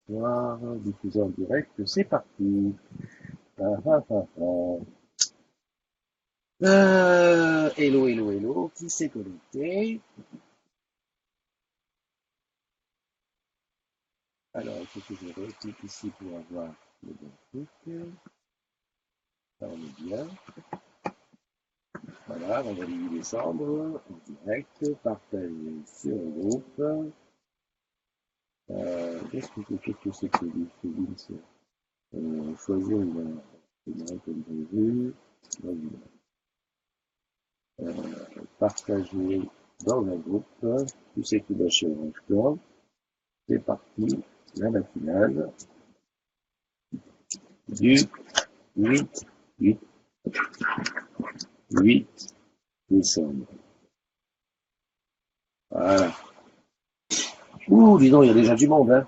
Voir, diffuser en direct, c'est parti. Ah, ah, ah, ah. Hello, hello, hello, qui s'est connecté? Alors, il faut que je reclique ici pour avoir le bon truc. Ça, on est bien. Voilà, vendredi 8 décembre, en direct, partagé sur le groupe. Qu'est-ce que c'est que ce link? Choisir une comme prévu. Partager dans un groupe. Tout c'est qui va chez Orange Club. C'est parti, la matinale du 8, 8, 8 décembre. Voilà. Ouh, dis donc, il y a déjà du monde, hein.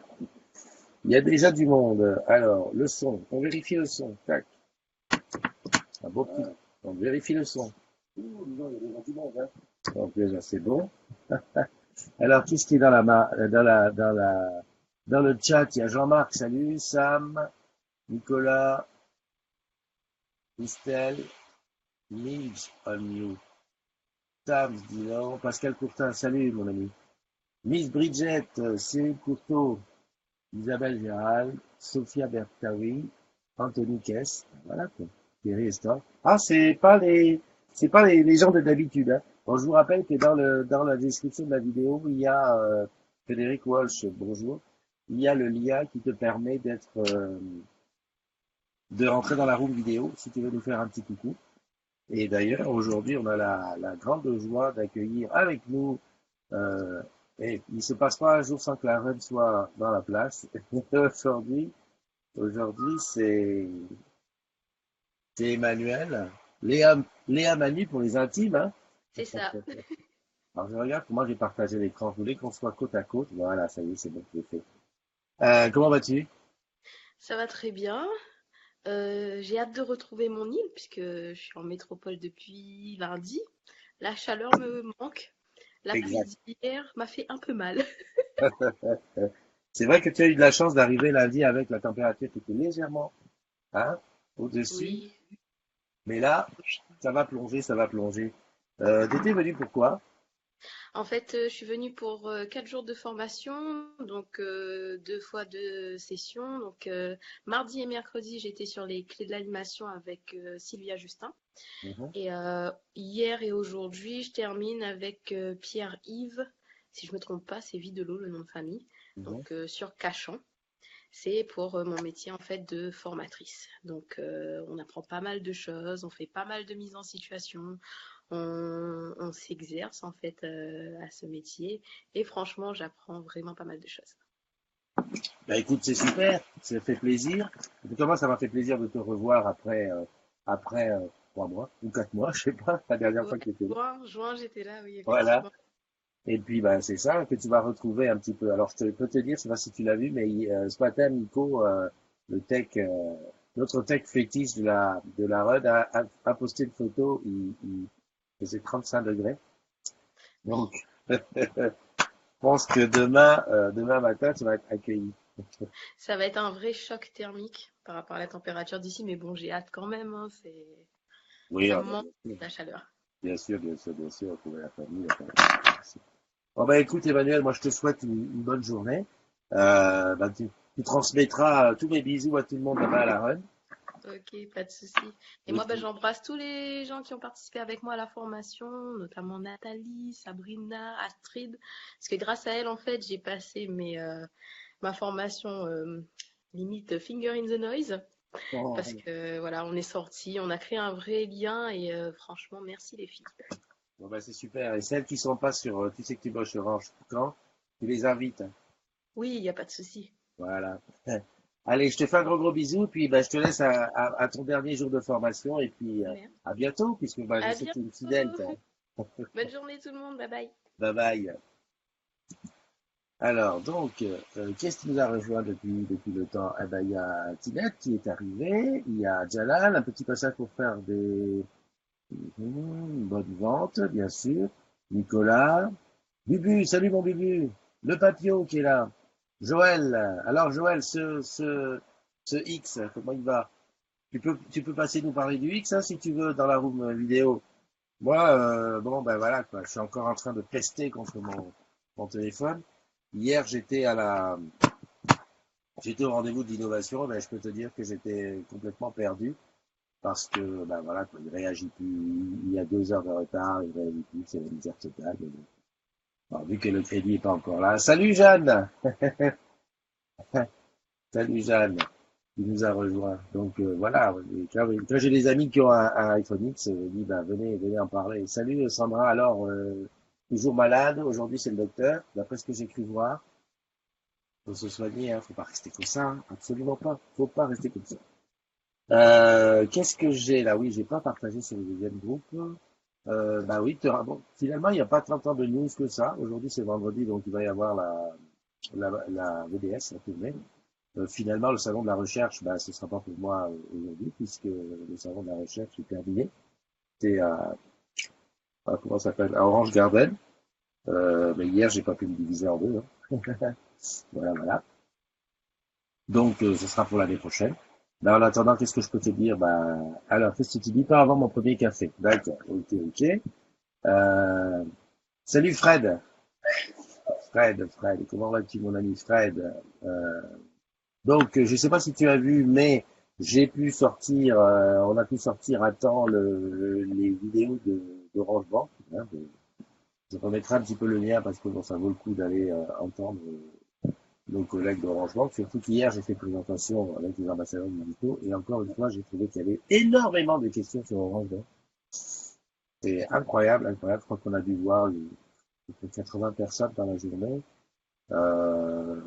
Il y a déjà du monde. Alors, le son. On vérifie le son. Tac. Un beau petit. On vérifie le son. Ouh, dis donc, il y a déjà du monde, hein. Donc, déjà, c'est bon. Alors, qu'est-ce qui est dans le chat? Il y a Jean-Marc, salut. Sam, Nicolas, Estelle, Mills, on you. Sam, dis donc. Pascal Courtin, salut, mon ami. Miss Bridget, Cyril Courteau, Isabelle Gérald, Sophia Bertawi, Anthony Kess, voilà quoi. Thierry Estor. Ah, c'est pas les gens de d'habitude, hein. Bon, je vous rappelle que dans la description de la vidéo, il y a Frédéric Walsh, bonjour. Il y a le lien qui te permet de rentrer dans la room vidéo si tu veux nous faire un petit coucou. Et d'ailleurs, aujourd'hui, on a la grande joie d'accueillir avec nous Euh, et il se passe pas un jour sans que la reine soit dans la place. Aujourd'hui, aujourd'hui, c'est Emmanuel. Léa Manu pour les intimes, hein. C'est ça. Alors, je regarde comment j'ai partagé l'écran. Je voulais qu'on soit côte à côte. Voilà, ça y est, c'est bon, c'est fait. Comment vas-tu? Ça va très bien. J'ai hâte de retrouver mon île puisque je suis en métropole depuis lundi. La chaleur me manque. La pluie Exact. d'hier m'a fait un peu mal. C'est vrai que tu as eu de la chance d'arriver lundi avec la température qui était légèrement, hein, au-dessus. Oui. Mais là, ça va plonger, ça va plonger. T'étais venu pourquoi? En fait, je suis venue pour 4 jours de formation, donc 2 fois 2 sessions. Donc mardi et mercredi, j'étais sur les clés de l'animation avec Sylvia Justin. Mhm, Et hier et aujourd'hui, je termine avec Pierre-Yves. Si je me trompe pas, c'est Videlo le nom de famille. mhm. Donc sur Cachan. C'est pour mon métier en fait de formatrice. Donc on apprend pas mal de choses, on fait pas mal de mise en situation, on s'exerce en fait à ce métier et franchement j'apprends vraiment pas mal de choses. Bah écoute, c'est super, ça fait plaisir. En tout cas, moi, ça m'a fait plaisir de te revoir après 3 mois ou 4 mois, je sais pas, la dernière Ouais, fois que tu étais là. juin j'étais là, oui Voilà. effectivement. Et puis, bah, c'est ça que tu vas retrouver un petit peu. Alors, je peux te dire, je sais pas si tu l'as vu, mais ce matin, Nico, le tech, notre tech fétiche de la RUD a posté une photo, il faisait 35 degrés. Donc, Oui, je pense que demain matin, tu vas être accueilli. ça va être un vrai choc thermique par rapport à la température d'ici, mais bon j'ai hâte quand même, hein, Oui, ça ah me bah, manque la chaleur. bien sûr, bien sûr, bien sûr, retrouver la famille. Bon, bah, écoute, Emmanuel, moi, je te souhaite une bonne journée. Bah, tu transmettras tous mes bisous à tout le monde là-bas à la run. Ok, pas de souci. Et Et moi, puis, j'embrasse tous les gens qui ont participé avec moi à la formation, notamment Nathalie, Sabrina, Astrid. Parce que grâce à elle, en fait, j'ai passé ma formation limite finger in the noise. Parce bon, que voilà, on est sortis, on a créé un vrai lien et franchement, merci les filles. bon, bah, c'est super. Et celles qui sont pas sur, tu sais que tu bosses sur Orange quand, tu les invites, hein. Oui, il n'y a pas de souci. Voilà. Allez, je te fais un gros gros bisou, puis bah, je te laisse à ton dernier jour de formation, et puis Merci. à bientôt, puisque bah, je À sais que tu es une fidèle, bientôt. toi. Bonne journée tout le monde. Bye bye. Bye bye. Alors, donc, qu'est-ce qui nous a rejoint depuis le temps? Eh ben, il y a Tinette qui est arrivée, il y a Jalal, un petit passage pour faire une bonne vente, bien sûr. Nicolas, Bubu, salut mon Bubu, le papillon qui est là. Joël, alors Joël, ce X, comment il va? Tu peux passer nous parler du X, hein, si tu veux, dans la room vidéo. Moi, bon, ben voilà, quoi. Je suis encore en train de tester contre mon téléphone. Hier, j'étais au rendez-vous d'innovation. Ben, je peux te dire que j'étais complètement perdu parce que, ben voilà, quoi, il réagit plus. Il y a 2 heures de retard, il réagit plus. C'est la misère totale. Mais bon. Alors, vu que le crédit est pas encore là. Salut Jeanne! Salut Jeanne! Qui nous a rejoint. Donc voilà, et quand j'ai des amis qui ont un iPhone X, je dis bah, venez en parler. Salut Sandra, alors toujours malade, aujourd'hui c'est le docteur, d'après ce que j'ai cru voir, faut se soigner, hein, faut pas rester comme ça, hein, absolument pas, faut pas rester comme ça. Qu'est-ce que j'ai là? Oui, j'ai pas partagé sur le deuxième groupe. Bah oui, bon, finalement il n'y a pas 30 ans de news que ça. Aujourd'hui c'est vendredi, donc il va y avoir la VDS, la tournée. Finalement, le salon de la recherche, bah, ce sera pas pour moi aujourd'hui, puisque le salon de la recherche est terminé. C'est comment ça s'appelle, à Orange Garden. Mais hier, j'ai pas pu me diviser en deux, hein. Voilà, voilà. Donc, ce sera pour l'année prochaine. Ben, en attendant, qu'est-ce que je peux te dire? Bah, alors, qu'est-ce que tu dis pas avant mon premier café? D'accord, ok, ok. Euh, salut Fred. Fred, comment vas-tu, mon ami Fred? Euh, Donc, je ne sais pas si tu as vu, mais on a pu sortir à temps les vidéos d'Orange Bank, hein, je remettrai un petit peu le lien parce que bon, ça vaut le coup d'aller entendre nos collègues d'Orange Bank. Surtout qu'hier, j'ai fait présentation avec les ambassadeurs digitaux et encore une fois, j'ai trouvé qu'il y avait énormément de questions sur Orange Bank. C'est incroyable, incroyable. Je crois qu'on a dû voir 80 personnes dans la journée. Euh,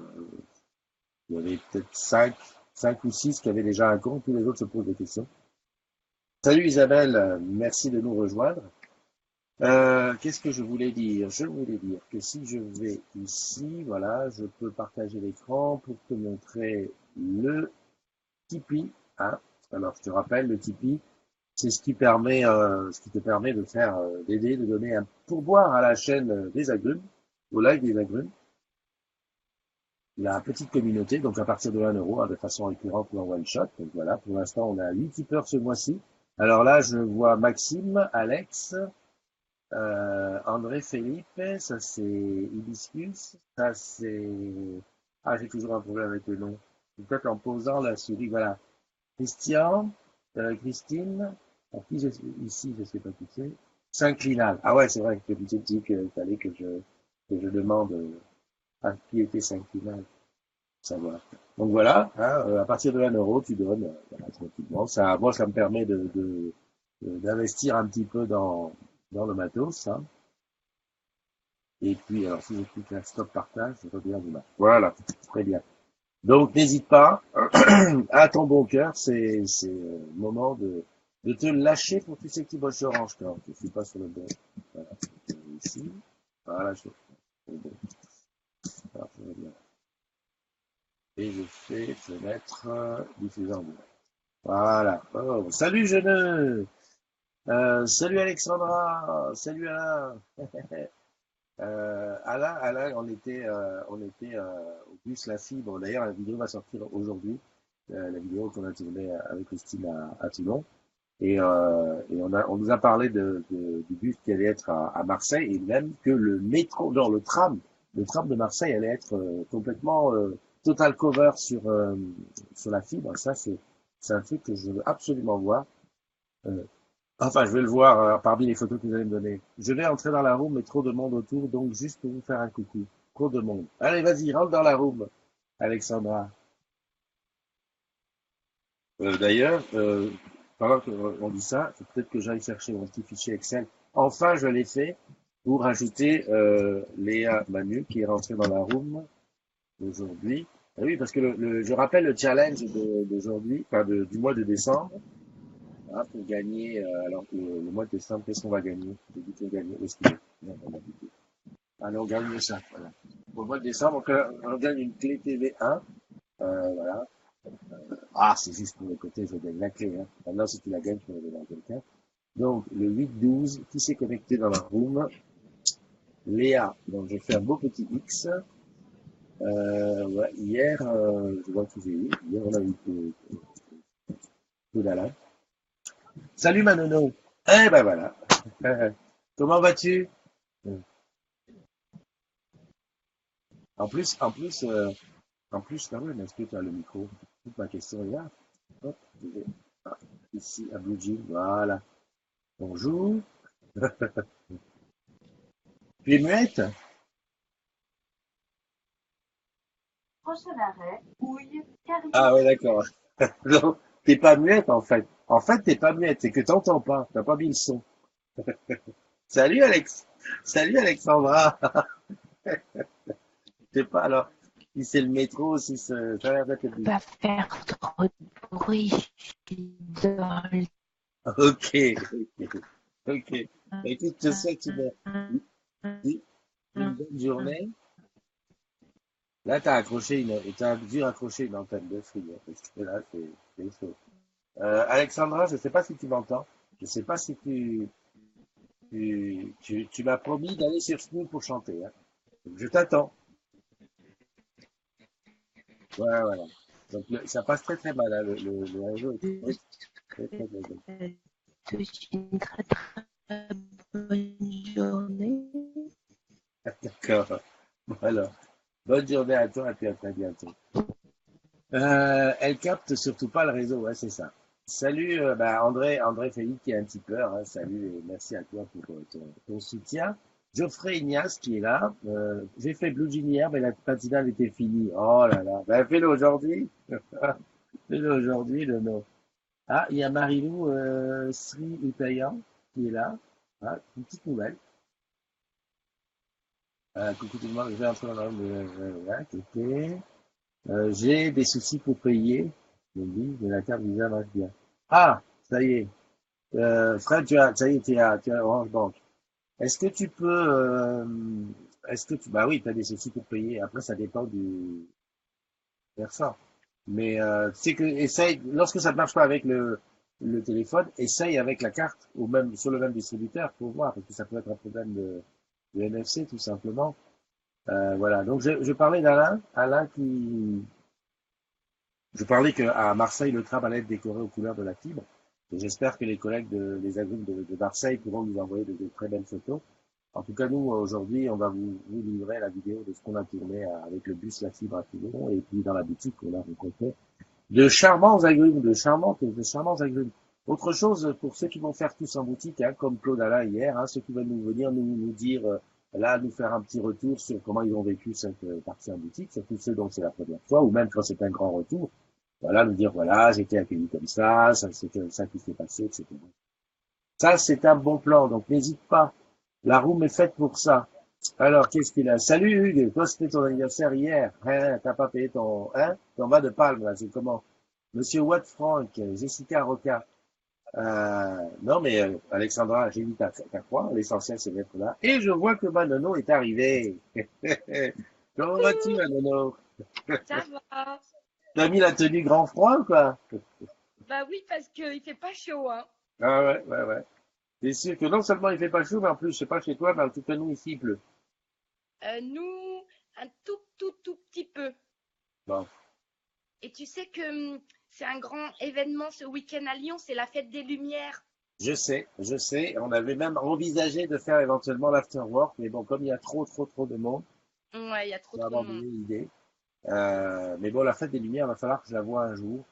il y avait peut-être 5 ou 6 qui avaient déjà un compte, tous les autres se posent des questions. Salut Isabelle, merci de nous rejoindre. Qu'est-ce que je voulais dire? Je voulais dire que si je vais ici, voilà, je peux partager l'écran pour te montrer le Tipeee, hein. Alors, je te rappelle, le Tipeee, c'est ce qui te permet de faire, d'aider, de donner un pourboire à la chaîne des agrumes, au live des agrumes, la petite communauté, donc à partir de 1 euro, hein, de façon récurrente ou en one shot. Donc voilà, pour l'instant, on a 8 tipeurs ce mois-ci. Alors là, je vois Maxime, Alex, André Philippe, ça c'est Hibiscus, ça c'est... Ah, j'ai toujours un problème avec le nom. Peut-être en posant la souris, voilà. Christian, Christine, qui ici, je sais pas qui c'est. Saint-Clinal. Ah ouais, c'est vrai que tu dit qu'il fallait que je demande à qui était Saint-Clinal, savoir. Donc voilà, hein, à partir de 1 euro, tu donnes voilà, tranquillement. Ça, moi, ça me permet d'investir un petit peu dans le matos, hein. Et puis, alors, si je clique là, stop partage, je reviens vous là. Voilà, très bien. Donc, n'hésite pas, à ton bon cœur, c'est le moment de te lâcher pour tous ceux qui bossent sur Orange, quand je suis pas sur le bon. Voilà, ici. Voilà, bon. Alors, je reviens. Et je fais fenêtre diffuseur en direct. Voilà. Oh, salut jeune. Salut Alexandra. Salut Alain. Alain, on était au bus La Fibre. D'ailleurs, la vidéo va sortir aujourd'hui. La vidéo qu'on a tournée avec Christine à Toulon. Et on nous a parlé du bus qui allait être à Marseille et même que le métro, non, le tram de Marseille allait être complètement total cover sur la fibre. Ça, c'est un truc que je veux absolument voir. Euh, Enfin, je vais le voir parmi les photos que vous allez me donner. Je vais entrer dans la room, mais trop de monde autour, donc juste pour vous faire un coucou. Trop de monde. Allez, vas-y, rentre dans la room, Alexandra. D'ailleurs, pendant qu'on dit ça, faut peut-être que j'aille chercher mon petit fichier Excel. Enfin, je l'ai fait pour ajouter Léa Manu qui est rentrée dans la room aujourd'hui. Ah oui, parce que je rappelle le challenge d'aujourd'hui, enfin du mois de décembre. Hein, pour gagner, alors que le mois de décembre, qu'est-ce qu'on va gagner? J'ai dit qu'on gagnait. Où est-ce qu'il est? Non, on a dit que- Allez, on gagne ça, voilà. Au mois de décembre, on gagne une clé TV1. Voilà. Ah, c'est juste pour le côté, je gagne la clé. Hein. Maintenant, si tu la gagnes, tu peux la donner à quelqu'un. Donc, le 8-12, qui s'est connecté dans la room? Léa. Donc, je fais un beau petit X. Ouais, hier, je vois que j'ai eu. Hier, on a eu Oulala. Salut Manono. Eh ben voilà. Comment vas-tu? En plus, quand même, est-ce que tu as le micro? Toute ma question est là. Hop, je vais ici à Blue Jean. Voilà. Bonjour. Tu es muette? Prochain arrêt, Houille, Ah Carignan. ouais, d'accord. Non, t'es pas muette en fait. En fait, t'es pas muette, c'est que t'entends pas. T'as pas mis le son. Salut Alex. Salut Alexandra. Je sais pas alors si c'est le métro, si ça a l'air d'être le Faut bus. pas faire trop de bruit, je suis dans le Ok, ok, ok. Bah, écoute, je te souhaite une bonne journée. Là, t'as dû raccrocher une antenne de free, hein, parce que là, c'est chaud. Alexandra, je sais pas si tu m'entends. Je sais pas si tu m'as promis d'aller sur Snoop pour chanter, hein. Donc, je t'attends. Ouais, voilà. Donc, ça passe très très mal, hein, le réseau est très très très mauvais. tous une très très bonne journée. D'accord. Bon, alors, bonne journée à toi et puis à très bientôt. Elle capte surtout pas le réseau, ouais, c'est ça. Salut, bah, André Félix qui est un petit pleur, hein, salut et merci à toi pour ton soutien. Geoffrey Ignace qui est là. J'ai fait Blue Jean hier, mais la patinale était finie. Oh là là, ben fais-le aujourd'hui. Fais-le aujourd'hui, le nom. Ah, il y a Marilou Sri Utayan qui est là. Ah, une petite nouvelle. Coucou tout le monde, je vais entrer dans la room de ok. J'ai des soucis pour payer. Je me dis, mais la carte Visa marche bien. Ah, ça y est. Fred, ça y est, tu as Orange Bank. Est-ce que tu peux, bah oui, tu as des soucis pour payer. Après, ça dépend du versant. Mais tu sais que essaye, lorsque ça ne marche pas avec le téléphone, essaye avec la carte ou même sur le même distributeur pour voir, parce que ça peut être un problème de NFC tout simplement. Voilà. Donc je parlais Alain je parlais qu'à Marseille, le tram allait être décoré aux couleurs de la fibre. Et j'espère que les collègues des agrumes de Marseille pourront nous envoyer de très belles photos. En tout cas, nous, aujourd'hui, on va vous livrer la vidéo de ce qu'on a tourné avec le bus La Fibre à Toulon et puis dans la boutique qu'on a rencontré de charmants agrumes, de charmants agrumes. Autre chose pour ceux qui vont faire tous en boutique, hein, comme Claude Alain hier, hein, ceux qui veulent nous venir nous dire, là, nous faire un petit retour sur comment ils ont vécu cette partie en boutique, surtout ceux dont c'est la première fois, ou même quand c'est un grand retour. Voilà, nous dire, voilà, j'ai été accueilli comme ça c'est comme ça qui s'est passé, etc. Ça, c'est un bon plan, donc n'hésite pas. La room est faite pour ça. Alors, qu'est-ce qu'il a? Salut Hugues, toi c'était ton anniversaire hier. Hein, t'as pas payé ton bas de palme, là, c'est comment? Monsieur Watt Frank, Jessica Roca. Non, mais Alexandra, j'ai dit ta croix, l'essentiel c'est d'être là. Et je vois que Manono est arrivé. Comment vas-tu, Coucou, Manono? ça va? T'as mis la tenue grand froid, quoi? Bah oui, parce qu'il fait pas chaud, hein. Ah ouais, ouais, ouais. C'est sûr que non seulement il fait pas chaud, mais en plus, je sais pas chez toi, mais en tout cas, nous, ici, il pleut. Nous, un tout petit peu. Bon, Et tu sais que c'est un grand événement ce week-end à Lyon, c'est la fête des Lumières. je sais. On avait même envisagé de faire éventuellement l'afterwork, mais bon, comme il y a trop de monde, Ouais, il y a on a trop de abandonné monde. l'idée. Mais bon, la fête des Lumières, il va falloir que je la voie un jour.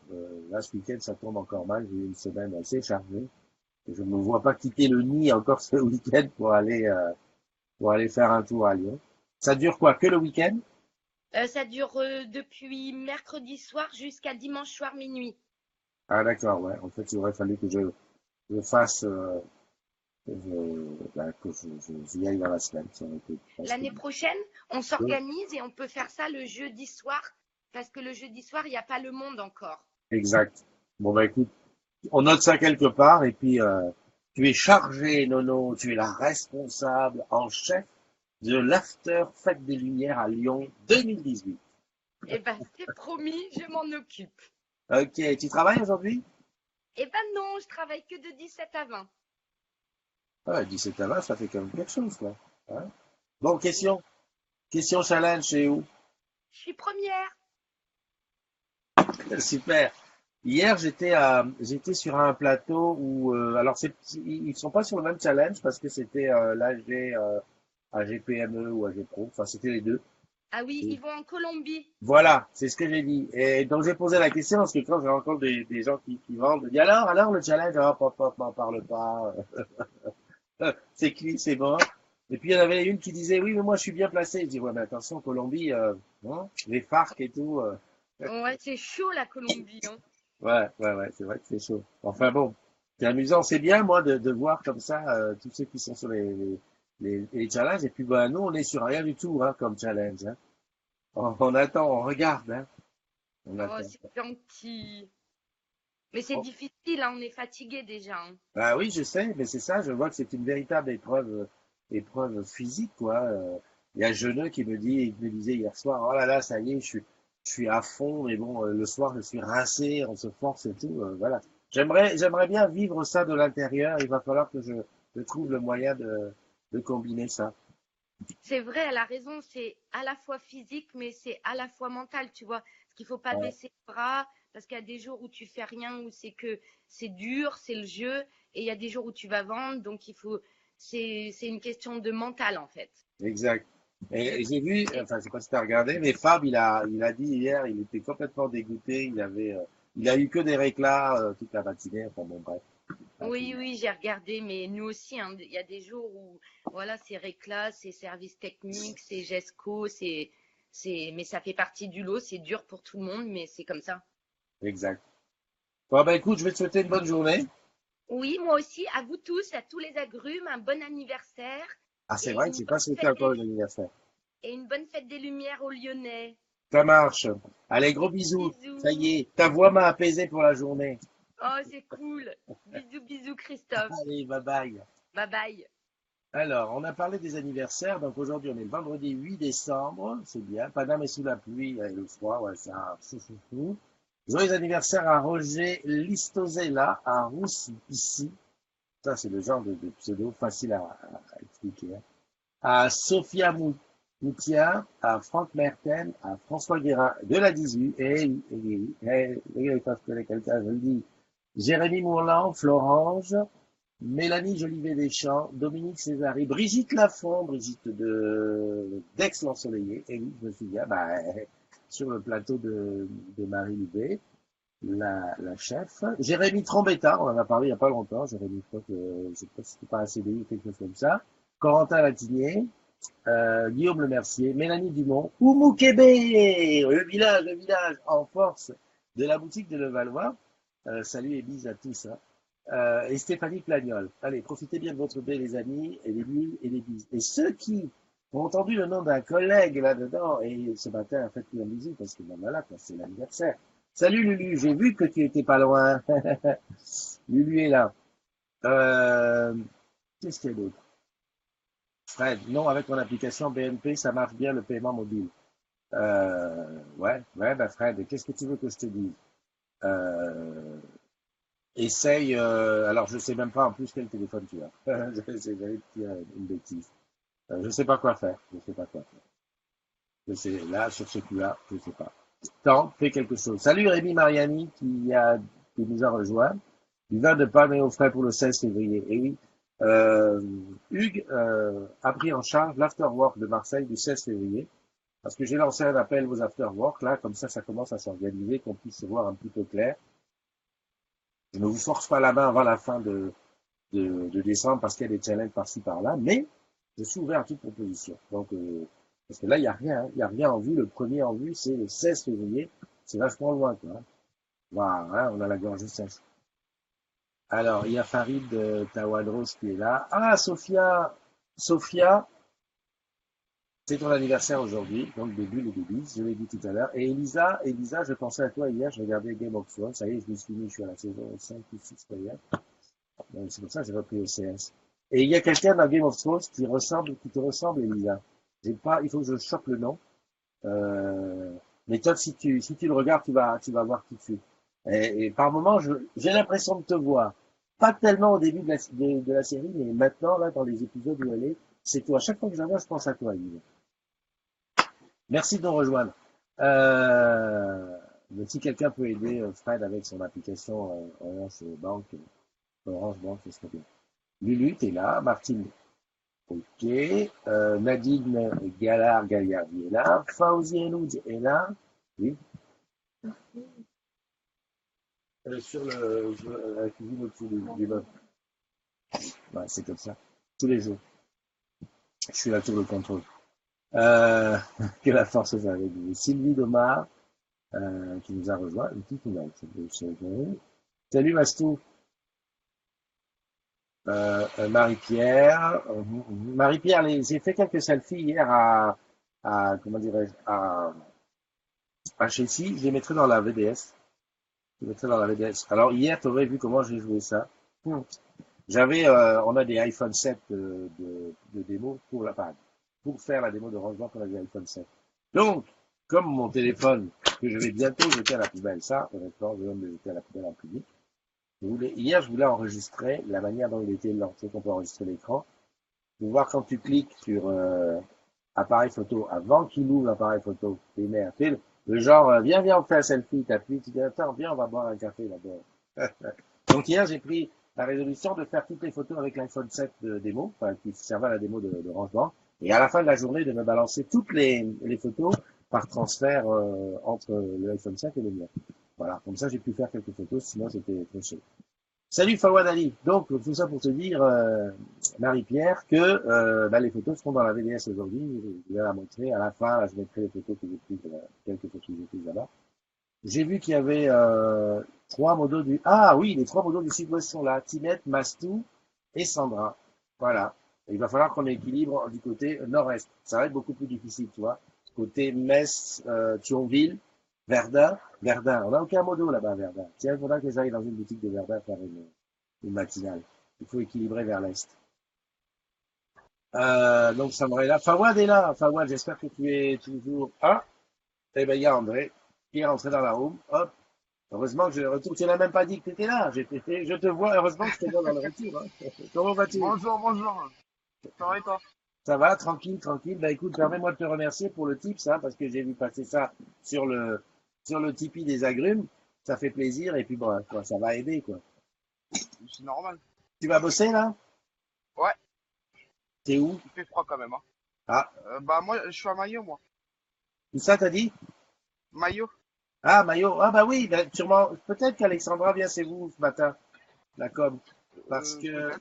Là, ce week-end, ça tombe encore mal. J'ai eu une semaine assez chargée. Et je ne me vois pas quitter le nid encore ce week-end pour aller faire un tour à Lyon. Ça dure quoi? Que le week-end? Ça dure depuis mercredi soir jusqu'à dimanche soir minuit. Ah, d'accord, ouais. En fait, il aurait fallu que je fasse, j'y aille dans la semaine. Ça aurait été presque L'année bien. prochaine, on Oui, s'organise et on peut faire ça le jeudi soir, parce que le jeudi soir, il n'y a pas le monde encore. exact. Bon, bah, écoute, on note ça quelque part et puis, tu es chargé, Nono, tu es la responsable en chef de l'After Fête des Lumières à Lyon 2018. Eh ben, c'est promis, je m'en occupe. Ok, tu travailles aujourd'hui? Eh ben non, je travaille que de 17 à 20. Ouais, 17 à 20, ça fait quand même quelque chose, quoi. Hein. Bon, question challenge, c'est où? Je suis première. Super. Hier, j'étais sur un plateau où, alors ils sont pas sur le même challenge parce que c'était l'AG, AGPME ou AG Pro, enfin c'était les deux. Ah oui, Et ils vont en Colombie. voilà, c'est ce que j'ai dit. Et donc j'ai posé la question parce que quand je rencontre des gens qui vendent, je dis alors le challenge, hop, hop, hop, n'en parle pas, c'est cuit, c'est bon. Et puis il y en avait une qui disait oui mais moi je suis bien placé. Je dis ouais mais attention Colombie, hein, les FARC et tout. Ouais, c'est chaud la Colombie, hein. Ouais, c'est vrai que c'est chaud. Enfin bon, c'est amusant, c'est bien moi de voir comme ça tous ceux qui sont sur les challenges. Et puis ben nous on est sur rien du tout hein, comme challenge. Hein. On attend, on regarde, hein. On Oh, attend. c'est gentil. Mais c'est Oh. difficile, hein, on est fatigué déjà, hein. Ah oui, je sais, mais c'est ça, je vois que c'est une véritable épreuve physique, quoi. Il y a Jeuneux il me disait hier soir, oh là là, ça y est, je suis à fond, mais bon, le soir, je suis rincé, on se force et tout, voilà. J'aimerais bien vivre ça de l'intérieur, il va falloir que je trouve le moyen de combiner ça. C'est vrai, elle a raison, c'est à la fois physique, mais c'est à la fois mental, tu vois. Parce qu'il faut pas Ouais, baisser les bras, parce qu'il y a des jours où tu fais rien, où c'est que c'est dur, c'est le jeu, et il y a des jours où tu vas vendre, donc c'est une question de mental en fait. exact. De Et j'ai vu, enfin, je sais pas si tu as regardé, mais Fab, il a dit hier, il était complètement dégoûté, il a eu que des réclats toute la matinée, enfin bon, bref. Enfin, Oui, oui, j'ai regardé, mais nous aussi, hein, il y a des jours où, voilà, c'est réclat, c'est service technique, c'est GESCO, mais ça fait partie du lot, c'est dur pour tout le monde, mais c'est comme ça. exact. Bon, ben écoute, je vais te souhaiter une bonne journée. Oui, moi aussi, à vous tous, à tous les agrumes, un bon anniversaire Ah, c'est et vrai que une j'ai bonne pas souhaité fête encore des, un anniversaire. et une bonne fête des Lumières aux Lyonnais. Ça marche. Allez, gros Bisous, bisous. Ça y bisous. est, ta voix m'a apaisé pour la journée. Oh, c'est cool. Bisous, bisous, Christophe. Allez, bye bye. Bye bye. Alors, on a parlé des anniversaires, donc aujourd'hui on est le vendredi 8 décembre, c'est bien. Paname est sous la pluie et le froid, ouais, ça, fou. Joyeux anniversaire à Roger Listozella, à Roussy, ici. Ça, c'est le genre de pseudo facile à expliquer. Hein. À Sophia Moutier, à Franck Merten, à François Guérin de la 18, les gars, ils peuvent connaître quelqu'un, je le dis. Jérémy Mourlan, Florange, Mélanie Jolivet-Deschamps, Dominique Césari, Brigitte Lafont, Brigitte d'Aix-l'Ensoleillé, et oui, je me souviens, sur le plateau de Marie Loubet, la chef. Jérémy Trombetta, on en a parlé il n'y a pas longtemps, Jérémy, je crois que, je sais pas si c'était pas un CDI ou quelque chose comme ça. Corentin Latinier, Guillaume Lemercier, Mélanie Dumont, Oumou Kébé, le village en force de la boutique de Levallois. Salut et bises à tous. Hein. Et Stéphanie Plagnol. Allez, profitez bien de votre baie, les amis, et les billes et les bises. Et ceux qui ont entendu le nom d'un collègue là-dedans, et ce matin, faites-lui un bisou, parce que ben voilà, c'est l'anniversaire. Salut Lulu, j'ai vu que tu étais pas loin. Lulu est là. Euh, Qu'est-ce qu'il y a d'autre? Fred, non, avec mon application BNP, ça marche bien le paiement mobile. Ouais, Fred, qu'est-ce que tu veux que je te dise? Euh, Essaye, alors je sais même pas en plus quel téléphone tu as. J'allais te dire une bêtise. Je sais pas quoi faire. Je sais pas quoi faire. Je sais, là, sur ce coup-là, je sais pas. Tente, fais quelque chose. Salut Rémi Mariani qui nous a rejoint. Du vin de Panne et au frais pour le 16 février. Et oui, euh, Hugues a pris en charge l'afterwork de Marseille du 16 février. Parce que j'ai lancé un appel aux afterwork, là, comme ça commence à s'organiser, qu'on puisse se voir un petit peu clair. Je ne vous force pas la main avant la fin de décembre parce qu'il y a des challenges par-ci par-là, mais je suis ouvert à toute proposition. Donc, parce que là, il y a rien en vue. Le premier en vue, c'est le 16 février. C'est vachement loin, quoi. Hein. Voilà, hein, on a la gorge sèche. Alors, il y a Farid Tawadros qui est là. Ah, Sophia, c'est ton anniversaire aujourd'hui, donc début les bébés, je l'ai dit tout à l'heure. Et Elisa, je pensais à toi hier, je regardais Game of Thrones, ça y est, je me suis mis, je suis à la saison 5 ou 6 hier. Donc, c'est pour ça que j'ai repris le CS. Et il y a quelqu'un dans Game of Thrones qui te ressemble, Elisa. Il faut que je chope le nom. Euh, mais toi, si tu le regardes, tu vas voir tout de suite. Et par moments, j'ai l'impression de te voir. Pas tellement au début de la série, mais maintenant, là, dans les épisodes où elle est, c'est toi. À chaque fois que je la vois, je pense à toi, Elisa. Merci de nous rejoindre. Mais si quelqu'un peut aider Fred avec son application Orange Bank, ce serait bien. Lulu, t'es là. Martine, ok. Nadine Gallardi est là. Fauzi Eloud est là. Oui. Sur la cuisine au-dessus du meuble. Ouais, c'est comme ça. Tous les jours. Je suis là sur le contrôle. Euh, que la force soit avec vous. Sylvie Domar, qui nous a rejoint. Une petite nouvelle. Salut Mastou. Marie-Pierre. Marie-Pierre, j'ai fait quelques selfies hier comment dirais-je, à Chelsea. Je les mettrai dans la VDS. Je les mettrai dans la VDS. Alors, hier, tu aurais vu comment j'ai joué ça. Hmm. On a des iPhone 7 de démo pour faire la démo de rangement qu'on a des iPhone 7. Donc, comme mon téléphone, que je vais bientôt jeter à la poubelle, ça, honnêtement, je vais me le jeter à la poubelle en public. Hier, je voulais enregistrer la manière dont il était lancé, qu'on peut enregistrer l'écran. Pour voir quand tu cliques sur appareil photo, avant qu'il ouvre l'appareil photo, t'es merde. Le genre, viens, on fait un selfie, t'appuies, tu dis, attends, viens, on va boire un café d'abord. Donc hier, j'ai pris la résolution de faire toutes les photos avec l'iPhone 7 de démo, enfin, qui servait à la démo de rangement, et à la fin de la journée, de me balancer toutes les photos par transfert entre le iPhone 7 et le mien. Voilà, comme ça, j'ai pu faire quelques photos, sinon j'étais fauché. Salut Fawad Ali. Donc, tout ça pour te dire, Marie-Pierre, que les photos seront dans la VDS aujourd'hui. Je vais la montrer. À la fin, là, je mettrai les photos que j'ai prises, quelques photos que j'ai prises là-bas. J'ai vu qu'il y avait trois modos du... Ah oui, les trois modos du Sud-Ouest sont là. Tinette, Mastou et Sandra. Voilà. Et il va falloir qu'on équilibre du côté nord-est. Ça va être beaucoup plus difficile, tu vois. Côté Metz, Thionville, Verdun. Verdun. On n'a aucun modo là-bas, Verdun. Tiens, il faudra que j'aille dans une boutique de Verdun faire une matinale. Il faut équilibrer vers l'est. Donc Sandra est là. Fawad est là. Fawad, j'espère que tu es toujours... Ah, eh ben, il y a André qui est rentré dans la room. Hop. Heureusement que je retourne. Tu n'as même pas dit que tu étais là. Je te vois. Heureusement que je te vois dans le retour. Hein. Comment vas-tu? Bonjour, bonjour. Ça va et toi? Ça va? Tranquille, tranquille. Bah écoute, permets-moi de te remercier pour le tips, hein, parce que j'ai vu passer ça sur le Tipeee des agrumes. Ça fait plaisir et puis bon, quoi, ça va aider, quoi. C'est normal. Tu vas bosser là? Ouais, T'es où? il fait froid quand même. Hein. Ah, Moi, je suis à Maillot, moi. où ça t'as dit? Maillot? Ah, Maillot. Ah bah oui, bah, sûrement. Peut-être qu'Alexandra vient chez vous ce matin, la com. Parce que Peut-être.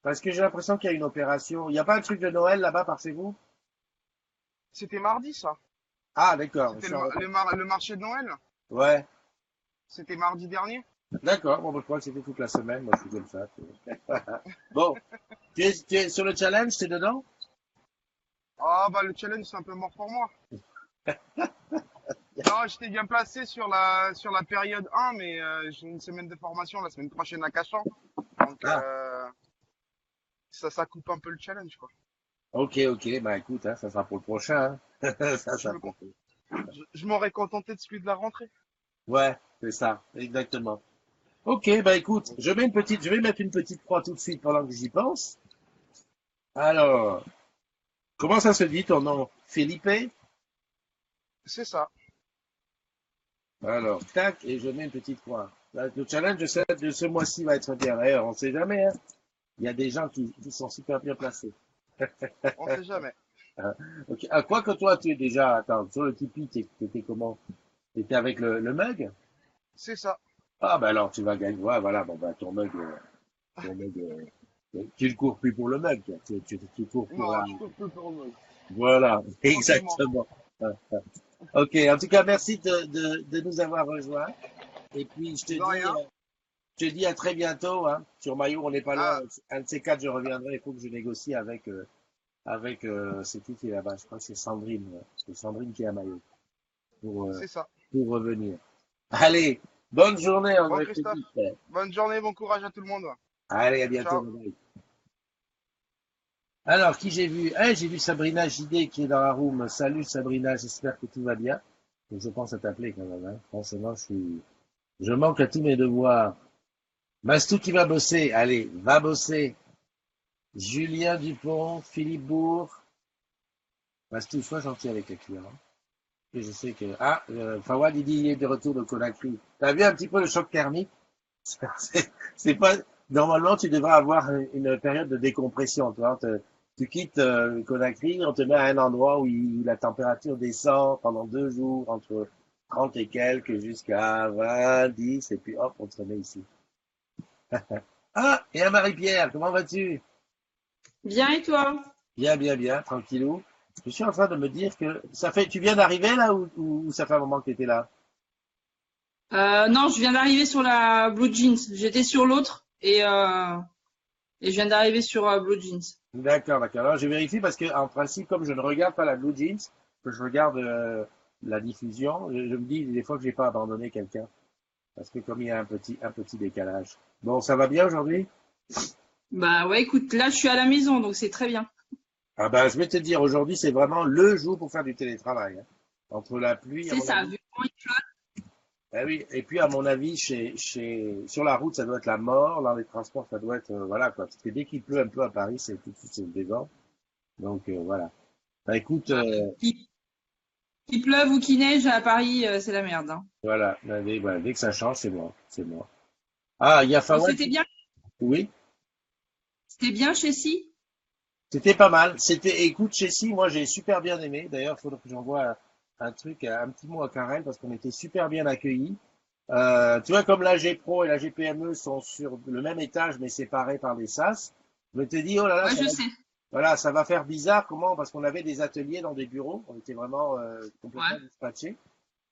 parce que j'ai l'impression qu'il y a une opération. Il n'y a pas un truc de Noël là-bas par chez vous? C'était mardi, ça. Ah, d'accord. C'était le marché de Noël. Ouais. C'était mardi dernier. D'accord. Bon, bah, je crois que c'était toute la semaine. Moi, je suis comme ça. Bon. Tu es sur le challenge, t'es dedans? Ah, le challenge, c'est un peu mort pour moi. Non, j'étais bien placé sur la période 1, mais j'ai une semaine de formation la semaine prochaine à Cachan. Donc, Ah, ça coupe un peu le challenge, quoi. ok. Bah écoute, hein, ça sera pour le prochain. Hein. Ça Je sera me, pour... con- je m'aurais contenté de celui de la rentrée. Ouais, c'est ça, exactement. Ok, bah écoute, je vais mettre une petite croix tout de suite pendant que j'y pense. Alors, comment ça se dit ton nom? Felipe? C'est ça. Alors, tac, et je mets une petite croix. Là, le challenge de ce mois-ci va être bien. D'ailleurs, on sait jamais, hein. Il y a des gens qui sont super bien placés. On sait jamais. Ok. Ah, quoi que toi, tu es déjà, attends, sur le Tipeee, t'étais comment? T'étais avec le mug? C'est ça. Ah, bah alors, tu vas gagner. Ouais, voilà, bon, bah, ton mug, tu ne cours plus pour le mug, quoi. Tu cours pour la, Non, je peux plus pour le voilà, tranquillement. exactement. Ok, en tout cas, merci de nous avoir rejoints. Et puis, De rien. je te dis à très bientôt, hein. Sur Maillot, on n'est pas loin. Ah, Un de ces quatre, je reviendrai. Il faut que je négocie avec, c'est qui est là-bas? Je crois que c'est Sandrine. Ouais. C'est Sandrine qui est à Maillot c'est ça. pour revenir. Allez, bonne journée, Bon, André Christophe, Philippe. bonne journée, bon courage à tout le monde. Allez, à bientôt. Ciao. Bye bye. Alors, qui j'ai vu? J'ai vu Sabrina JD qui est dans la room. Salut Sabrina, j'espère que tout va bien. Et je pense à t'appeler quand même, hein. Franchement, je manque à tous mes devoirs. Mastou qui va bosser. Allez, va bosser. Julien Dupont, Philippe Bourg. Mastou, sois gentil avec les clients. Et je sais que... Ah, Fawad, il dit il est de retour de Conakry. T'as vu un petit peu le choc thermique? C'est pas... Normalement, tu devrais avoir une période de décompression, tu vois. Tu quittes Conakry, on te met à un endroit où la température descend pendant 2 jours, entre 30 et quelques jusqu'à 20, 10, et puis hop, on te remet ici. Ah, et à Marie-Pierre, comment vas-tu? Bien et toi? Bien, bien, bien, tranquillou. Je suis en train de me dire que ça fait, tu viens d'arriver là ou ça fait un moment que tu étais là? Non, je viens d'arriver sur la Blue Jeans. J'étais sur l'autre et je viens d'arriver sur Blue Jeans. D'accord, d'accord. Alors, je vérifie parce que, en principe, comme je ne regarde pas la Blue Jeans, que je regarde la diffusion, je me dis des fois que j'ai pas abandonné quelqu'un. Parce que comme il y a un petit décalage. Bon, ça va bien aujourd'hui? Bah ouais, écoute, là je suis à la maison, donc c'est très bien. Ah ben, je vais te dire, aujourd'hui, c'est vraiment le jour pour faire du télétravail, hein. Entre la pluie, à C'est mon ça, avis. vu comment il flotte. Eh oui, et puis à mon avis, sur la route, ça doit être la mort. Dans les transports, ça doit être, voilà quoi. Parce que dès qu'il pleut un peu à Paris, c'est tout de suite c'est le désordre. Donc voilà. Bah écoute, Qu'il pleuve ou qu'il neige à Paris, c'est la merde, hein. voilà. Bah, dès que ça change, c'est moi, c'est moi. Ah, il y a Bon, Fawad. Oui, c'était bien chez Si. c'était pas mal. Écoute, Jessie, moi j'ai super bien aimé. D'ailleurs, il faudrait que j'envoie un truc, un petit mot à Karel parce qu'on était super bien accueillis. Tu vois, comme la G Pro et la GPME sont sur le même étage mais séparés par des sas, je me te dis, oh là là, Ouais, je sais. voilà, ça va faire bizarre. Comment? Parce qu'on avait des ateliers dans des bureaux, on était vraiment complètement Ouais. dispatchés.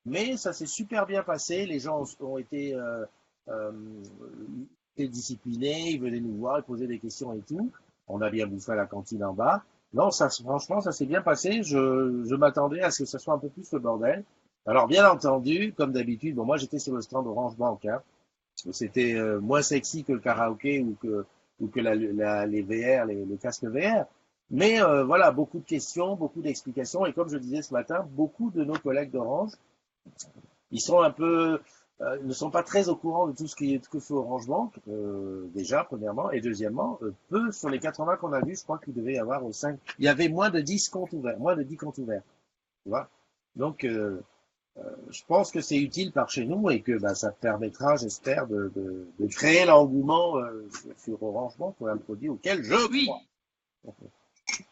Mais ça s'est super bien passé. Les gens ont euh, été disciplinés, ils venaient nous voir, ils posaient des questions et tout. On a bien bouffé à la cantine en bas. Non, ça, franchement, ça s'est bien passé. Je m'attendais à ce que ça soit un peu plus le bordel. Alors, bien entendu, comme d'habitude, bon, moi j'étais sur le stand Orange Bank, hein. C'était moins sexy que le karaoké ou que les VR, les casques VR. Mais voilà, beaucoup de questions, beaucoup d'explications. Et comme je disais ce matin, beaucoup de nos collègues d'Orange ils sont un peu, ne sont pas très au courant de tout ce que fait Orange Bank, déjà, premièrement, et deuxièmement, peu sur les 80 qu'on a vus, je crois qu'il devait y avoir 5, il y avait moins de 10 comptes ouverts, moins de 10 comptes ouverts, tu vois. Donc, je pense que c'est utile par chez nous et que bah, ça permettra, j'espère, de créer l'engouement sur Orange Bank pour un produit auquel je crois. Oui,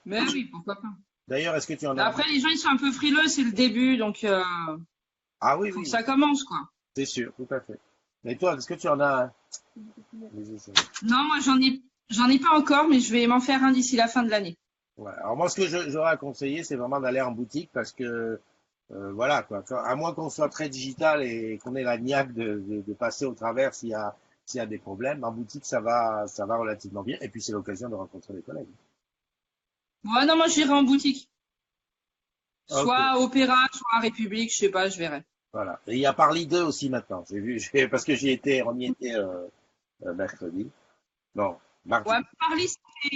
mais oui, pourquoi pas. D'ailleurs, est-ce que tu en Mais as? après, les gens ils sont un peu frileux, c'est le début, donc Ah oui, faut que oui, ça commence, quoi. c'est sûr, tout à fait. Mais toi, est-ce que tu en as? Non, moi j'en ai pas encore, mais je vais m'en faire un d'ici la fin de l'année. Ouais. Alors moi, ce que j'aurais à conseiller, c'est vraiment d'aller en boutique parce que voilà quoi. À moins qu'on soit très digital et qu'on ait la niaque de passer au travers s'il y a des problèmes, en boutique ça va relativement bien. Et puis c'est l'occasion de rencontrer des collègues. Ouais, non, moi j'irai en boutique. Ok, Soit à Opéra, soit à République, je sais pas, je verrai. voilà. Et il y a Parly 2 aussi maintenant. J'ai vu, parce que on y était mercredi. Non, mardi. Ouais, Paris,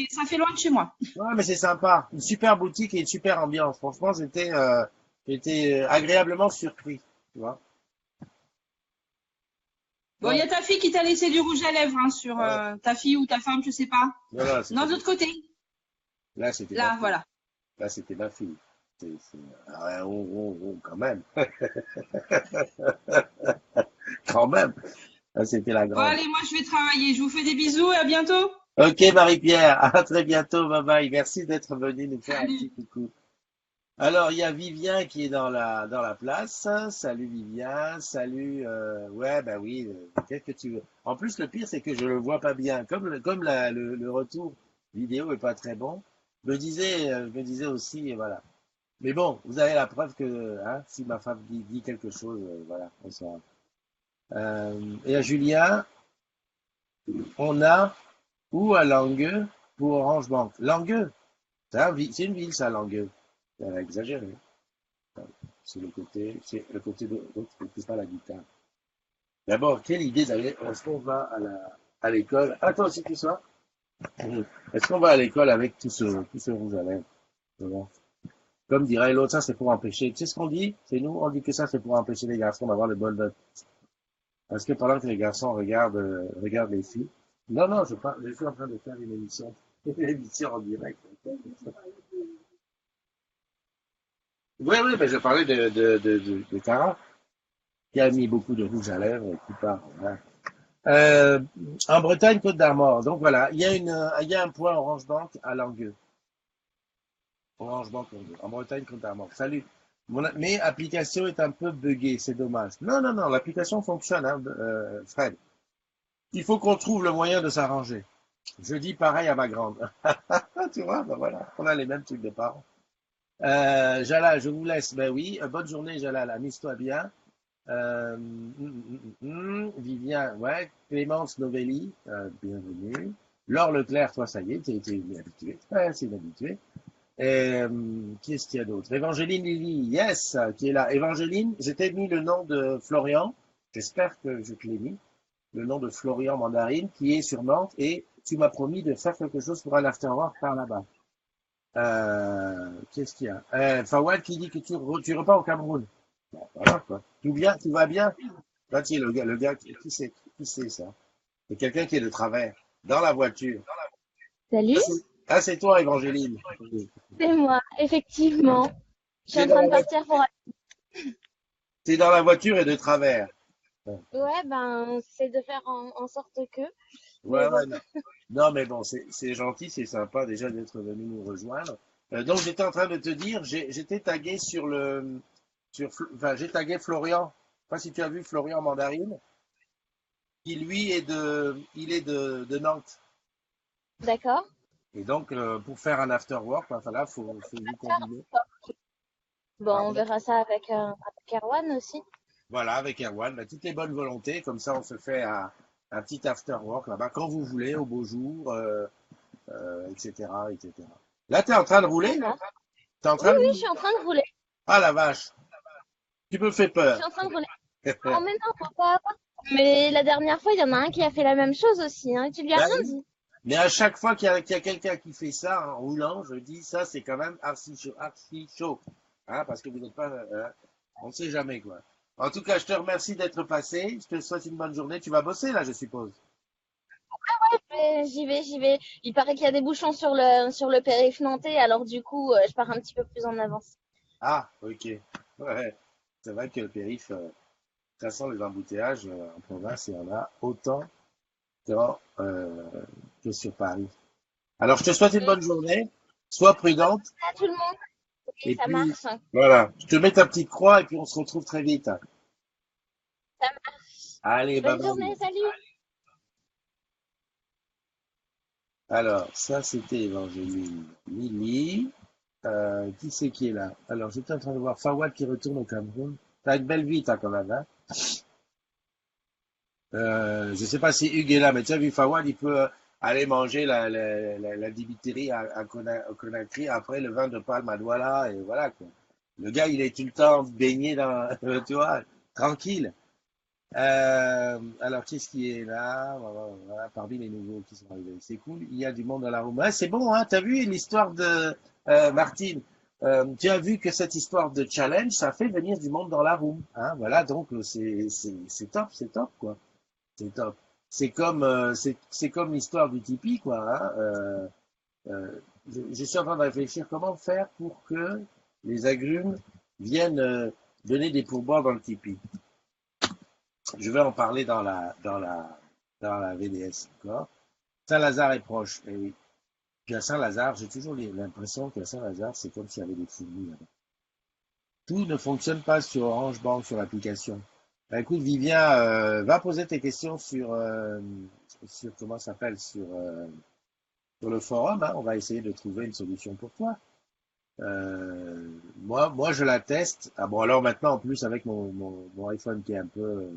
ça fait loin de chez moi. Ouais, mais c'est sympa. Une super boutique et une super ambiance. Franchement, j'étais agréablement surpris. Tu vois. Bon, il y Bon, a ta fille qui t'a laissé du rouge à lèvres, hein, sur ouais. ta fille ou ta femme, je sais pas. Voilà, Non, de l'autre côté. là, c'était ma Là, fille. voilà. Là, c'était ma fille. Quand même. Quand même. Là, c'était la Bon, grande. allez, moi je vais travailler. Je vous fais des bisous et à bientôt. Ok, Marie-Pierre. À très bientôt. Bye bye. Merci d'être venue nous faire un Salut. petit coucou. Alors, il y a Vivien qui est dans la place. Salut Vivien. Salut. Ouais, bah oui. Qu'est-ce que tu veux? En plus, le pire, c'est que je le vois pas bien. Comme le retour vidéo est pas très bon, je me disais aussi, et voilà. Mais bon, vous avez la preuve que hein, si ma femme dit quelque chose, voilà, on saura. Et à Julien, on a où à Langueux pour Orange Bank? Langueux, c'est une ville ça, Langueux. Elle a exagéré. C'est le côté de l'autre côté, pas la guitare. D'abord, quelle idée d'aller, est-ce qu'on va à l'école? Ah, toi aussi tu sois? Est-ce qu'on va à l'école avec tout ce rouge à lèvres? Voilà. Comme dirait l'autre, ça c'est pour empêcher. Tu sais ce qu'on dit? C'est nous, on dit que ça c'est pour empêcher les garçons d'avoir de bonnes notes. Parce que pendant que les garçons regardent les filles. Non, non, je suis en train de faire une émission, une émission en direct. Oui, oui, mais je parlais de Cara, qui a mis beaucoup de rouge à lèvres et qui part. Voilà. Euh, en Bretagne, Côte d'Armor. Donc voilà, il y a un point Orange Bank à Langueux. Orange Bank Langueux. En Bretagne, Côte d'Armor. Salut. Mais application est un peu buggée, c'est dommage. Non, non, non, l'application fonctionne, hein, Fred. Il faut qu'on trouve le moyen de s'arranger. Je dis pareil à ma grande. Tu vois, ben voilà, on a les mêmes trucs de parents. Jalal, je vous laisse. Ben oui, bonne journée, Jalal. Amuse-toi bien. Vivien, ouais. Clémence Novelli, bienvenue. Laure Leclerc, toi, ça y est, t'es une habituée. Ouais, c'est une habituée. Qui est-ce qu'il y a d'autre? Évangéline Lily, yes, qui est là. Évangéline, je t'ai mis le nom de Florian. J'espère que je te l'ai mis. Le nom de Florian Mandarine, qui est sur Nantes, et tu m'as promis de faire quelque chose pour un afterwork par là-bas. Qu'est-ce qu'il y a? Fawad qui dit que tu repars au Cameroun. Bon, voilà, quoi. Tout va bien? Là, tu es le gars, qui c'est ça? C'est quelqu'un qui est de travers, dans la voiture. Salut, C'est toi, Évangéline. c'est moi, effectivement. Je suis T'es en dans train la de voiture, partir pour... t'es dans la voiture et de travers. Ouais, Ouais, ben, c'est de faire en sorte que... Mais ouais, bon, ouais, non. Non, mais bon, c'est gentil, c'est sympa déjà d'être venu nous rejoindre. Donc, j'étais en train de te dire, j'étais tagué enfin, j'ai tagué Florian. Je sais pas si tu as vu Florian Mandarine, qui lui il est de Nantes. d'accord. Et donc, pour faire un after work, enfin là, faut vous combiner. Bon, on Pardon. verra ça avec Erwan aussi. Voilà, avec Erwan, bah, toutes les bonnes volontés, comme ça, on se fait un petit after work là-bas quand vous voulez, au beau jour, etc., etc. Là, t'es en train de Ça rouler? marche. T'es en Oui, train de oui, je rouler? suis en train de rouler. Ah la vache, tu me fais Je suis peur. en train de rouler. Oh, mais non, faut pas avoir. Mais la dernière fois, il y en a un qui a fait la même chose aussi, hein. Tu lui as Ben rien oui. dit. Mais à chaque fois qu'il y a quelqu'un qui fait ça en roulant, je dis ça, c'est quand même archi chaud. Hein, parce que vous n'êtes pas, on ne sait jamais quoi. En tout cas, je te remercie d'être passé. Je te souhaite une bonne journée. Tu vas bosser là, je suppose. J'y vais, j'y vais. Il paraît qu'il y a des bouchons sur le périph' nantais, alors du coup, je pars un petit peu plus en avance. Ah, ok. Ouais. C'est vrai que le périph', de toute façon, les embouteillages en province, il y en a autant que sur Paris. Alors, je te souhaite une bonne journée. Sois prudente. À tout le monde. Oui, Et ça puis, marche. voilà. Je te mets ta petite croix et puis on se retrouve très vite. Ça marche. Allez, bye Bonne bye. journée, salut. Alors, ça, c'était Évangéline Lily. Qui c'est qui est là? Alors, j'étais en train de voir Fawad qui retourne au Cameroun. T'as une belle vie, t'as quand même, hein? Je sais pas si Hugues est là, mais tu as vu Fawad, il peut aller manger la dibiterie à Conakry, après le vin de Palme à Douala, et voilà, quoi. Le gars, il est tout le temps baigné dans, tu vois, tranquille. Alors, qu'est-ce qui est là? Voilà, parmi les nouveaux qui sont arrivés. C'est cool, il y a du monde dans la room. Ouais, c'est bon, hein? T'as vu l'histoire de Martine? Tu as vu que cette histoire de challenge, ça fait venir du monde dans la room, hein? Voilà, donc c'est top, quoi. C'est top. C'est comme l'histoire du Tipeee, quoi, hein? Je suis en train de réfléchir comment faire pour que les agrumes viennent donner des pourboires dans le Tipeee. Je vais en parler dans la VDS, d'accord? Saint-Lazare est proche, et oui. Puis à Saint-Lazare, j'ai toujours l'impression qu'à Saint-Lazare, c'est comme s'il y avait des fourmis là-bas. Tout ne fonctionne pas sur Orange Bank, sur l'application. Bah, écoute, Vivien, va poser tes questions sur comment ça s'appelle, sur le forum, hein. On va essayer de trouver une solution pour toi. Moi, je la teste. Ah bon, alors maintenant, en plus, avec mon iPhone qui est un peu,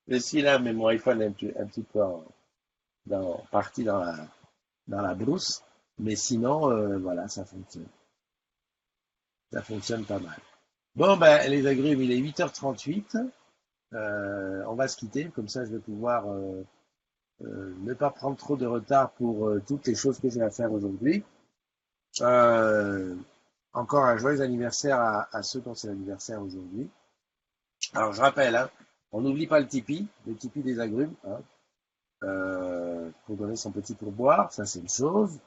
je suis là, mais mon iPhone est un petit peu parti dans la brousse. Mais sinon, voilà, ça fonctionne. Ça fonctionne pas mal. Bon, ben, les agrumes, il est 8h38. On va se quitter, comme ça je vais pouvoir ne pas prendre trop de retard pour toutes les choses que j'ai à faire aujourd'hui. Euh, Encore un joyeux anniversaire à ceux dont c'est l'anniversaire aujourd'hui. Alors je rappelle, hein, on n'oublie pas le Tipeee des agrumes, hein, pour donner son petit pourboire, ça c'est une chose.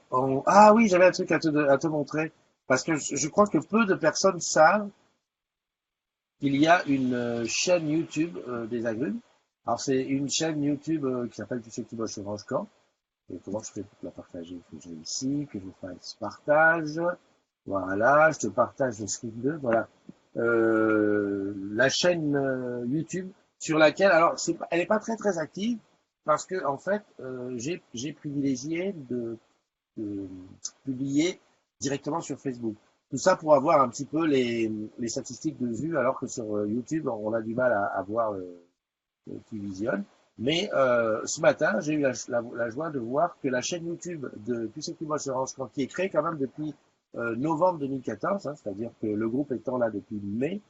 Ah oui, j'avais un truc à te montrer. parce que je crois que peu de personnes savent qu'il y a une chaîne YouTube des agrumes. Alors c'est une chaîne YouTube qui s'appelle Tu sais qui bosse sur Orange Camp. Et comment je fais pour la partager? Il faut que j'aille ici, que je fasse partage. Voilà, je te partage le screen 2. Voilà. La chaîne YouTube sur laquelle, alors elle n'est pas très très active parce que en fait j'ai privilégié de publier directement sur Facebook. Tout ça pour avoir un petit peu les statistiques de vues, alors que sur YouTube on a du mal à voir qui visionne. Mais ce matin, j'ai eu la joie de voir que la chaîne YouTube de Plus c'est qui moi sur Orange Camp, qui est créée quand même depuis novembre 2014, hein, c'est-à-dire que le groupe étant là depuis mai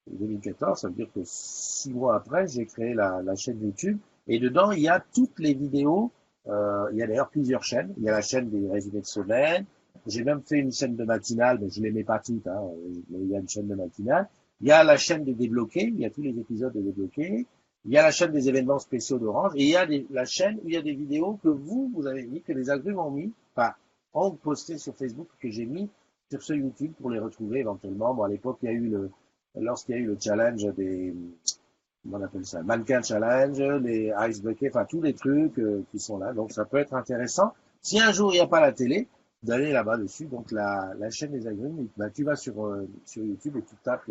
2014, ça veut dire que 6 mois après, j'ai créé la chaîne YouTube. Et dedans, il y a toutes les vidéos. Il y a d'ailleurs plusieurs chaînes. Il y a la chaîne des résumés de semaine. J'ai même fait une chaîne de matinale, mais je les mets pas toutes. Hein, mais il y a une chaîne de matinale. Il y a la chaîne des débloqués. Il y a tous les épisodes des débloqués. Il y a la chaîne des événements spéciaux d'Orange. Et il y a la chaîne où il y a des vidéos que vous avez mis, que les agrumes ont mis, enfin, ont posté sur Facebook, que j'ai mis sur ce YouTube pour les retrouver éventuellement. Bon, à l'époque, il y a eu lorsqu'il y a eu le challenge des, comment on appelle ça, mannequin challenge, les ice bucket, enfin, tous les trucs qui sont là. Donc, ça peut être intéressant. Si un jour il n'y a pas la télé, d'aller là-bas dessus. Donc, la chaîne des agrumes, bah, tu vas sur YouTube et tu tapes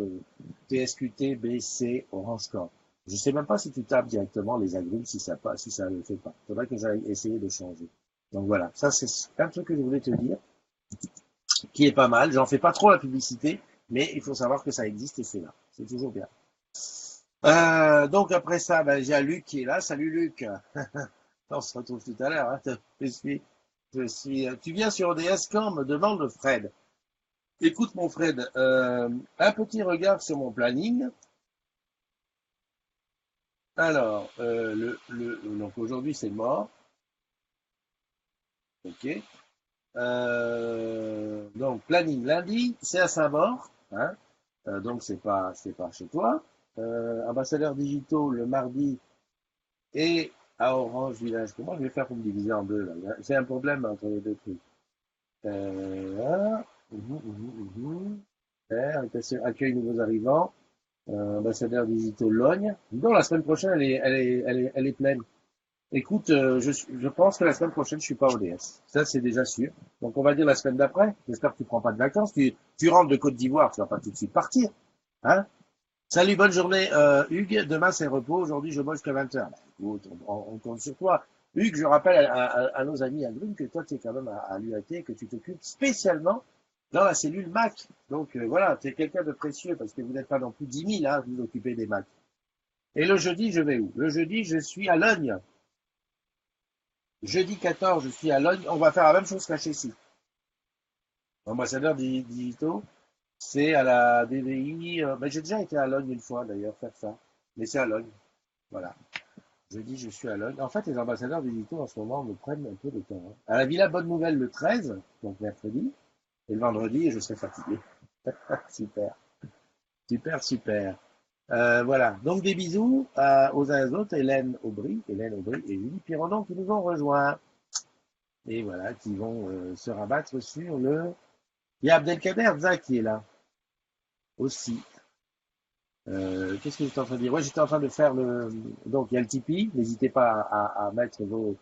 TSQT BC Orange Camp. Je sais même pas si tu tapes directement les agrumes, si ça le fait pas. Faudrait que j'aille essayer de changer. Donc voilà, ça c'est un truc que je voulais te dire, qui est pas mal. J'en fais pas trop la publicité, mais il faut savoir que ça existe et c'est là. C'est toujours bien. Donc après ça, ben, j'ai Luc qui est là. Salut Luc. On se retrouve tout à l'heure. Hein. Tu viens sur ODS quand me demande Fred. Écoute mon Fred, un petit regard sur mon planning. Alors, donc aujourd'hui c'est mort. Ok. Donc planning lundi, c'est à Saint-Maur, hein. Donc c'est pas chez toi. Ambassadeurs digitaux le mardi et à Orange Village. Comment je vais faire pour me diviser en deux là? J'ai un problème entre les deux trucs. Accueil nouveaux arrivants. Ambassadeurs digitaux Logne. Donc la semaine prochaine elle est pleine. Écoute, je pense que la semaine prochaine, je suis pas au DS. Ça, c'est déjà sûr. Donc, on va dire la semaine d'après. J'espère que tu prends pas de vacances. Tu rentres de Côte d'Ivoire, tu vas pas tout de suite partir. Hein? Salut, bonne journée, Hugues. Demain, c'est repos. Aujourd'hui, je bosse jusqu'à 20h. Écoute, on compte sur toi. Hugues, je rappelle à nos amis à Grune que toi, tu es quand même à l'UAT, que tu t'occupes spécialement dans la cellule Mac. Donc, voilà, tu es quelqu'un de précieux parce que vous n'êtes pas non plus 10 000 à vous occuper des Mac. Et le jeudi, je vais où? Le jeudi, je suis à Logne. Jeudi 14, je suis à Logne. On va faire la même chose qu'à Chessy. Ambassadeur digitaux, c'est à la DVI. Ben, j'ai déjà été à Logne une fois d'ailleurs, faire ça. Mais c'est à Logne. Voilà. Jeudi, je suis à Logne. En fait, les ambassadeurs digitaux en ce moment me prennent un peu de temps. Hein. À la Villa Bonne Nouvelle le 13, donc mercredi. Et le vendredi, je serai fatigué. Super. Super, super. Voilà. Donc des bisous aux uns et aux autres. Hélène Aubry et Julie Pirondon qui nous ont rejoints. Et voilà, qui vont se rabattre sur le... Il y a Abdelkader Zach qui est là. Aussi. Qu'est-ce que j'étais en train de dire? Ouais, j'étais en train de faire le... Donc, il y a le Tipeee. N'hésitez pas à mettre vos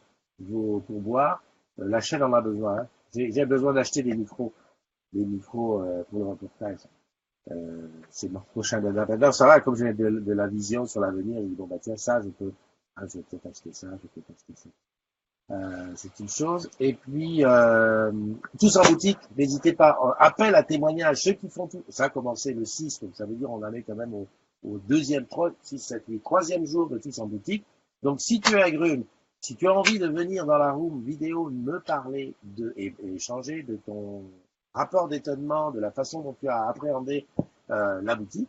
pourboires. La chaîne en a besoin. Hein. J'ai besoin d'acheter des micros. Pour le reportage. C'est mon prochain dada. Ça va, comme j'ai de la vision sur l'avenir, ils disent, bon, bah, tiens, ça, je vais peut-être acheter ça, c'est une chose. Et puis, tous en boutique, n'hésitez pas. Appel à témoignage, ceux qui font tout. Ça a commencé le 6, donc ça veut dire on en est quand même au deuxième, 6, 7, 8, troisième jour de tous en boutique. Donc, si tu es agrume, si tu as envie de venir dans la room vidéo, me parler et échanger de ton rapport d'étonnement, de la façon dont tu as appréhendé la boutique,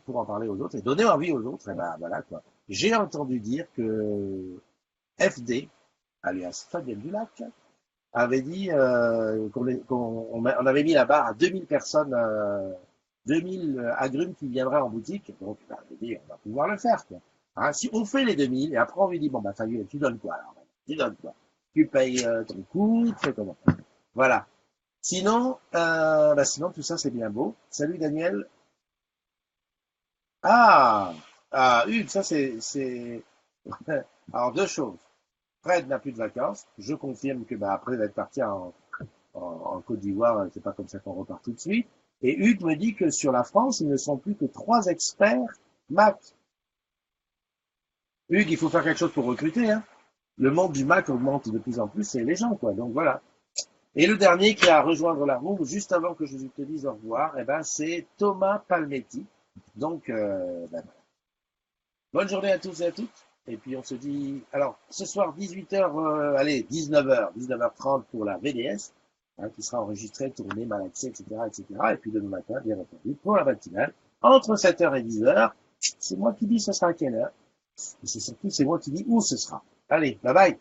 pour en parler aux autres et donner envie aux autres, et ben voilà quoi. J'ai entendu dire que FD, alias Fabien Dulac, avait dit qu'on avait mis la barre à 2000 personnes, 2000 agrumes qui viendraient en boutique. Donc, on avait dit, on va pouvoir le faire, quoi. Hein, si on fait les 2000, et après on lui dit, bon, bah, Fabien, tu donnes quoi, alors? Tu donnes quoi? Tu payes ton coût, tu fais comment? Voilà. Sinon, sinon tout ça c'est bien beau. Salut Daniel. Hugues, ça c'est. Alors deux choses. Fred n'a plus de vacances. Je confirme que après il va être parti en Côte d'Ivoire, c'est pas comme ça qu'on repart tout de suite. Et Hugues me dit que sur la France, ils ne sont plus que 3 experts Mac. Hugues, il faut faire quelque chose pour recruter, hein. Le monde du Mac augmente de plus en plus et les gens, quoi. Donc voilà. Et le dernier qui a à rejoindre la room, juste avant que je te dise au revoir, c'est Thomas Palmetti. Donc, bonne journée à tous et à toutes. Et puis on se dit, alors ce soir 18h, 19h30 pour la VDS, qui sera enregistrée, tournée, malaxée, etc., etc. Et puis demain matin, bien entendu, pour la matinale, entre 7h et 10h. C'est moi qui dis ce sera à quelle heure. Et c'est surtout, c'est moi qui dis où ce sera. Allez, bye bye.